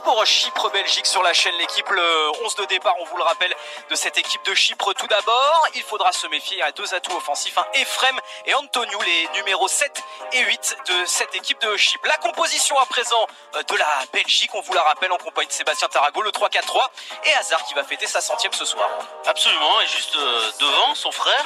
pour Chypre-Belgique sur la chaîne L'équipe. Le 11 de départ, on vous le rappelle, de cette équipe de Chypre. Tout d'abord, il faudra se méfier à deux atouts offensifs, Ephrem et Antoniou, les numéros 7 et 8 de cette équipe de Chypre. La composition à présent de la Belgique, on vous la rappelle, en compagnie de Sébastien Tarago, le 3-4-3, et Hazard qui va fêter sa 100e ce soir. Absolument, et juste devant son frère,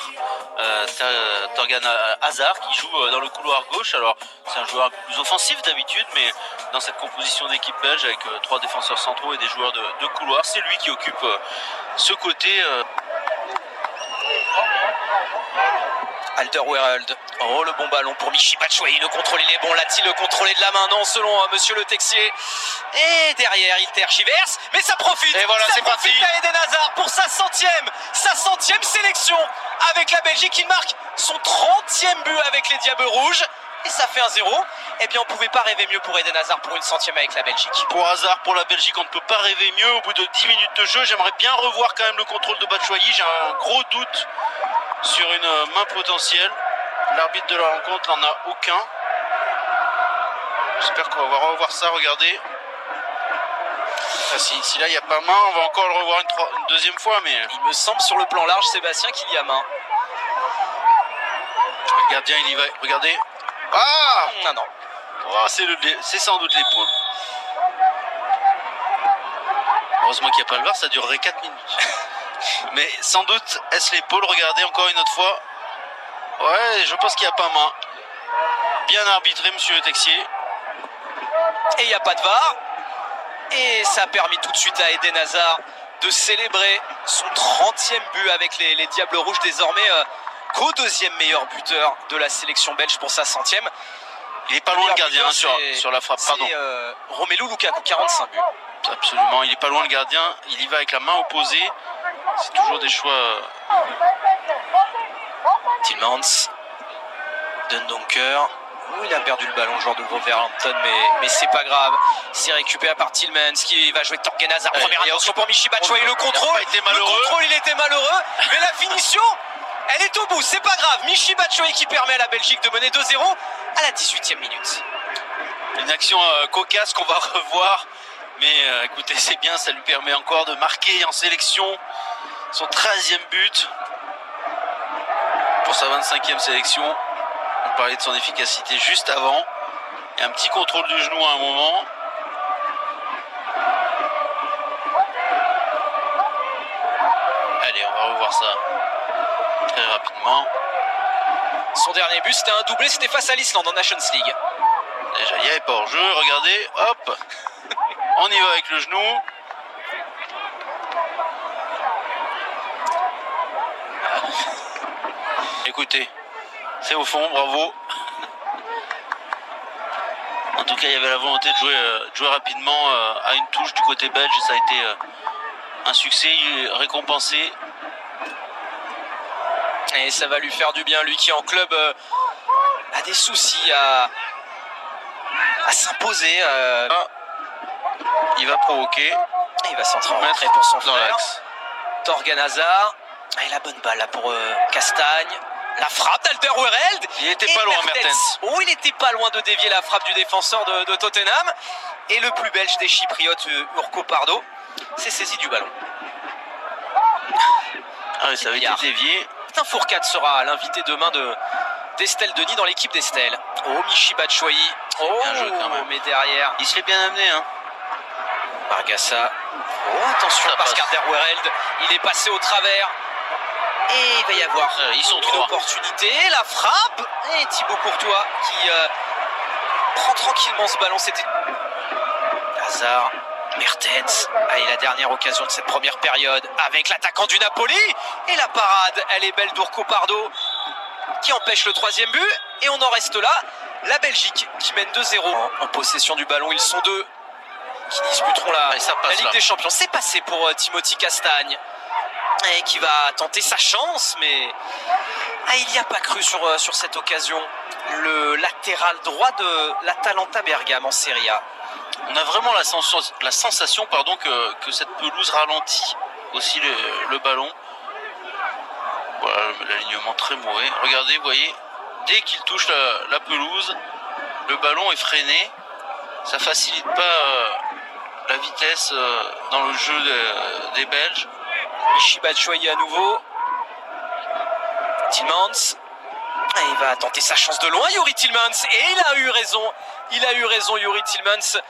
Thorgan Hazard, qui joue dans le couloir gauche. Alors c'est un joueur un peu plus offensif d'habitude, mais dans cette composition d'équipe belge avec trois défenseurs centraux et des joueurs de couloir, c'est lui qui occupe ce côté. Alderweireld. Oh, le bon ballon pour Michy Batshuayi. Le contrôle, il est bon. L'a-t-il contrôlé de la main? Non, selon monsieur Le Texier. Et derrière, il tergiverse. Mais ça profite. Et voilà, c'est parti. À Eden Hazard pour sa 100e sélection avec la Belgique. Il marque son 30e but avec les Diables Rouges. Et ça fait 1-0. Eh bien, on ne pouvait pas rêver mieux pour Eden Hazard pour une 100e avec la Belgique. Pour Hazard, pour la Belgique, on ne peut pas rêver mieux. Au bout de 10 minutes de jeu, j'aimerais bien revoir quand même le contrôle de Batshuayi. J'ai un gros doute sur une main potentielle. L'arbitre de la rencontre n'en a aucun. J'espère qu'on va revoir ça. Regardez. Ah, si là il n'y a pas main, on va encore le revoir une deuxième fois. Mais il me semble sur le plan large, Sébastien, qu'il y a main. Le gardien, il y va. Regardez. Ah non. Oh, c'est sans doute l'épaule. Heureusement qu'il n'y a pas le VAR, ça durerait 4 minutes. Mais sans doute, est-ce l'épaule? Regardez encore une autre fois. Ouais, je pense qu'il n'y a pas main. Bien arbitré, monsieur Le Texier. Et il n'y a pas de VAR. Et ça a permis tout de suite à Eden Hazard de célébrer son 30e but avec les Diables Rouges, désormais co-deuxième meilleur buteur de la sélection belge pour sa 100e. Il n'est pas loin le gardien sur la frappe. Pardon. Romelu Lukaku, 45 buts. Absolument, il n'est pas loin le gardien. Il y va avec la main opposée. C'est toujours des choix. Tillmans, Dundonker. Il a perdu le ballon, le joueur de Wolverhampton, mais c'est pas grave. C'est récupéré par Tillmans qui va jouer Thorgan Hazard. Première attention pour Michy Batshuayi. Le contrôle, il était malheureux. Mais la finition, elle est au bout. C'est pas grave. Michy Batshuayi qui permet à la Belgique de mener 2-0 à la 18e minute. Une action cocasse qu'on va revoir. Mais écoutez, c'est bien, ça lui permet encore de marquer en sélection son 13e but pour sa 25e sélection. On parlait de son efficacité juste avant. Et un petit contrôle du genou à un moment. Allez, on va revoir ça très rapidement. Son dernier but, c'était un doublé, c'était face à l'Islande en Nations League. Déjà, il n'y avait pas hors-jeu, regardez, hop. On y va avec le genou. Écoutez, c'est au fond, bravo. En tout cas, il y avait la volonté de jouer rapidement à une touche du côté belge. Ça a été un succès récompensé. Et ça va lui faire du bien, lui qui en club a des soucis à s'imposer. Il va provoquer. Et il va s'entrer en retrait pour son frère. Thorgan Hazard. Et la bonne balle là pour Castagne. La frappe d'Alderweireld. Il n'était pas loin, Mertens. Oh, il n'était pas loin de dévier la frappe du défenseur de Tottenham. Et le plus belge des Chypriotes, Urko Pardo, s'est saisi du ballon. Ah oui, ça avait été dévié. Fourcade sera l'invité demain d'Estelle Denis dans l'équipe d'Estelle. Oh, Michy Batshuayi. Oh, bien joué quand même. Mais derrière. Il se l'est bien amené, hein. Bargassa. Oh, attention, parce qu'Alderweireld, il est passé au travers. Et il va y avoir une opportunité. La frappe. Et Thibaut Courtois qui prend tranquillement ce ballon. C'était Hazard. Mertens. Allez, la dernière occasion de cette première période avec l'attaquant du Napoli. Et la parade, elle est belle d'Urko Pardo qui empêche le 3e but. Et on en reste là. La Belgique qui mène 2-0 en possession du ballon. Ils sont deux qui disputeront la Ligue des Champions. C'est passé pour Timothy Castagne. Et qui va tenter sa chance, mais il n'y a pas cru sur cette occasion. Le latéral droit de l'Atalanta Bergame en Serie A. On a vraiment la sensation que cette pelouse ralentit aussi le ballon. Voilà, l'alignement très mauvais. Regardez, vous voyez, dès qu'il touche la pelouse, le ballon est freiné. Ça facilite pas la la vitesse dans le jeu des Belges. Michy Batshuayi à nouveau. Tielemans. Et il va tenter sa chance de loin, Youri Tielemans. Et il a eu raison. Il a eu raison, Youri Tielemans.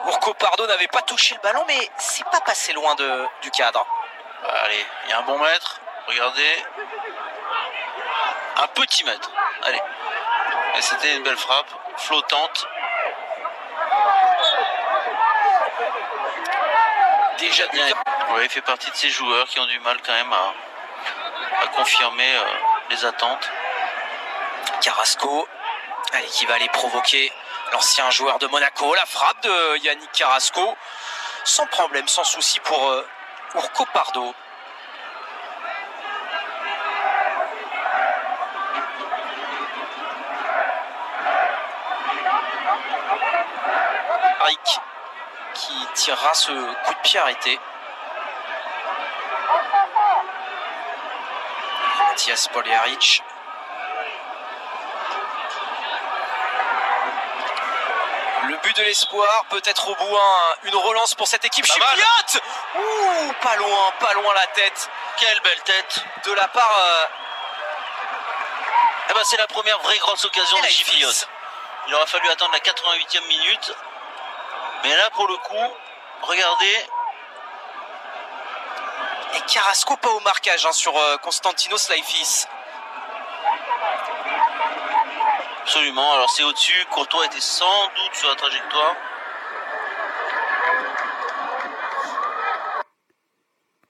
Urko Pardo n'avait pas touché le ballon, mais c'est pas passé loin du cadre. Allez, il y a un bon mètre. Regardez. Un petit mètre. Allez. Et c'était une belle frappe. Flottante. Déjà bien. Oui, il fait partie de ces joueurs qui ont du mal quand même à confirmer les attentes. Carrasco, allez, qui va aller provoquer l'ancien joueur de Monaco. La frappe de Yannick Carrasco, sans problème, sans souci pour Urko Pardo. Rick qui tirera ce coup de pied arrêté. Mathias Poljaric. Le but de l'espoir, peut-être au bout une relance pour cette équipe chypriote. Ouh, pas loin la tête. Quelle belle tête de la part. Eh ben, c'est la première vraie grosse occasion des Chypriotes. Il aura fallu attendre la 88e minute. Mais là, pour le coup, regardez. Et Carrasco pas au marquage sur Konstantinos Laifis. Absolument, alors c'est au-dessus. Courtois était sans doute sur la trajectoire.